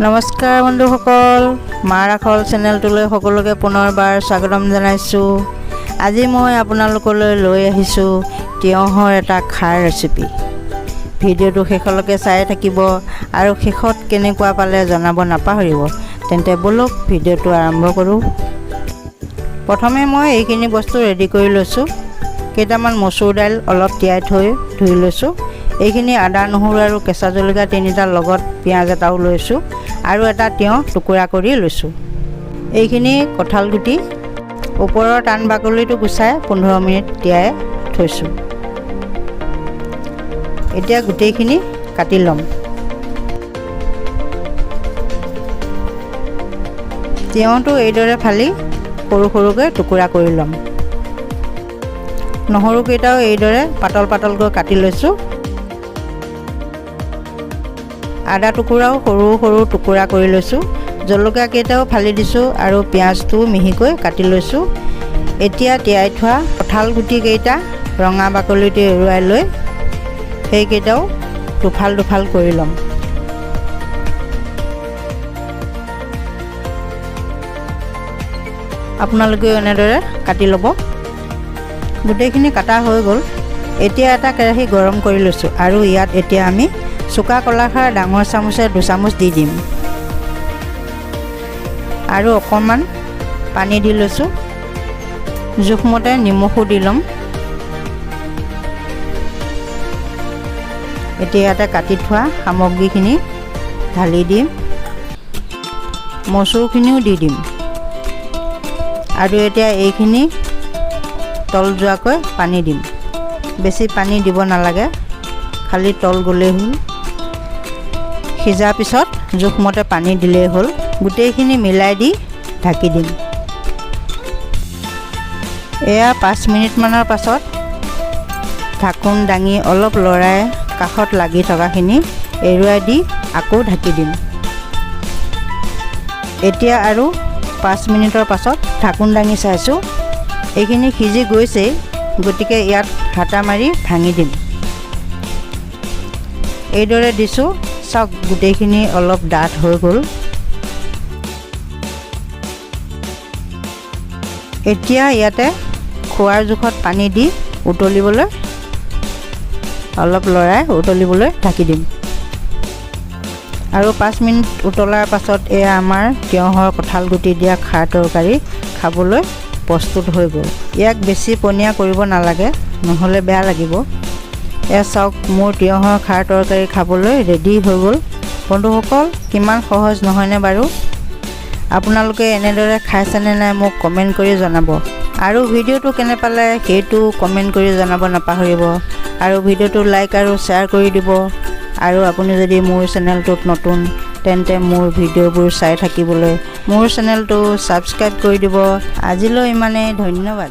নমস্কাৰ বন্ধুসকল, মাৰ আখল চেনেলটোলৈ সকলোকে পুনৰবাৰ স্বাগতম জনাইছোঁ। আজি মই আপোনালোকলৈ লৈ আহিছোঁ তিয়ঁহৰ এটা খাৰ ৰেচিপি। ভিডিঅ'টো শেষলৈকে চাই থাকিব আৰু শেষত কেনেকুৱা পালে জনাব নাপাহৰিব। তেন্তে বলক ভিডিঅ'টো আৰম্ভ কৰোঁ। প্ৰথমে মই এইখিনি বস্তু ৰেডি কৰি লৈছোঁ। কেইটামান মচুৰ দাইল অলপ তিয়াই থৈ ধুই লৈছোঁ। এইখিনি আদা নহৰু আৰু কেঁচা জলকীয়া 3টাৰ লগত পিঁয়াজ এটাও লৈছোঁ আৰু এটা তিয়ঁহ টুকুৰা কৰি লৈছোঁ। এইখিনি কঁঠাল গুটি ওপৰৰ টান বাকলিটো গুচাই 15 মিনিট তিয়াই থৈছোঁ। এতিয়া গোটেইখিনি কাটি ল'ম। তিয়ঁহটো এইদৰে ফালি সৰু সৰুকৈ টুকুৰা কৰি ল'ম। নহৰুকেইটাও এইদৰে পাতল পাতলকৈ কাটি লৈছোঁ। আদা টুকুৰাও সৰু সৰু টুকুৰা কৰি লৈছোঁ। জলকীয়াকেইটাও ফালি দিছোঁ আৰু পিঁয়াজটোও মিহিকৈ কাটি লৈছোঁ। এতিয়া তিয়াই থোৱা কঁঠাল গুটিকেইটা ৰঙা বাকলিটো এৰুৱাই লৈ সেইকেইটাও দুফাল দুফাল কৰি ল'ম। আপোনালোকেও এনেদৰে কাটি ল'ব। গোটেইখিনি কাটা হৈ গ'ল। এতিয়া এটা কেৰাহী গৰম কৰি লৈছোঁ আৰু ইয়াত এতিয়া আমি চুকা কলাখাৰ ডাঙৰ চামুচে 2 চামুচ দি দিম আৰু অকণমান পানী দি লৈছোঁ। জোখমতে নিমখো দি ল'ম। এতিয়া ইয়াতে কাটি থোৱা সামগ্ৰীখিনি ঢালি দিম। মচুৰখিনিও দি দিম আৰু এতিয়া এইখিনি তল যোৱাকৈ পানী দিম। বেছি পানী দিব নালাগে, খালি তল গ'লেই হ'ল। সিজাৰ পিছত জোখমতে পানী দিলেই হ'ল। গোটেইখিনি মিলাই দি ঢাকি দিম। এয়া 5 মিনিটমানৰ পাছত ঢাকোন দাঙি অলপ লৰাই কাষত লাগি থকাখিনি এৰুৱাই দি আকৌ ঢাকি দিম। এতিয়া আৰু 5 মিনিটৰ পাছত ঢাকোন দাঙি চাইছোঁ। এইখিনি সিজি গৈছেই, গতিকে ইয়াত হাতা মাৰি ভাঙি দিম। এইদৰে দিছোঁ, চাওক গোটেইখিনি অলপ ডাঠ হৈ গ'ল। এতিয়া ইয়াতে খোৱাৰ জোখত পানী দি উতলিবলৈ অলপ লৰাই উতলিবলৈ ঢাকি দিম আৰু 5 মিনিট উতলাৰ পাছত এয়া আমাৰ তিয়ঁহৰ কঁঠাল গুটি দিয়া খাৰ তৰকাৰী খাবলৈ প্ৰস্তুত হৈ গ'ল। ইয়াক বেছি পনীয়া কৰিব নালাগে, নহ'লে বেয়া লাগিব। এয়া চাওক মোৰ তিয়ঁহৰ খাৰ তৰকাৰী খাবলৈ ৰেডি হৈ গ'ল। বন্ধুসকল, কিমান সহজ নহয়নে বাৰু? আপোনালোকে এনেদৰে খাইছেনে নাই মোক কমেণ্ট কৰি জনাব আৰু ভিডিঅ'টো কেনে পালে সেইটো কমেণ্ট কৰি জনাব নাপাহৰিব আৰু ভিডিঅ'টো লাইক আৰু শ্বেয়াৰ কৰি দিব। আৰু আপুনি যদি মোৰ চেনেলটোত নতুন তেন্তে মোৰ ভিডিঅ'বোৰ চাই থাকিবলৈ মোৰ চেনেলটো ছাবস্ক্ৰাইব কৰি দিব। আজিলৈ ইমানেই, ধন্যবাদ।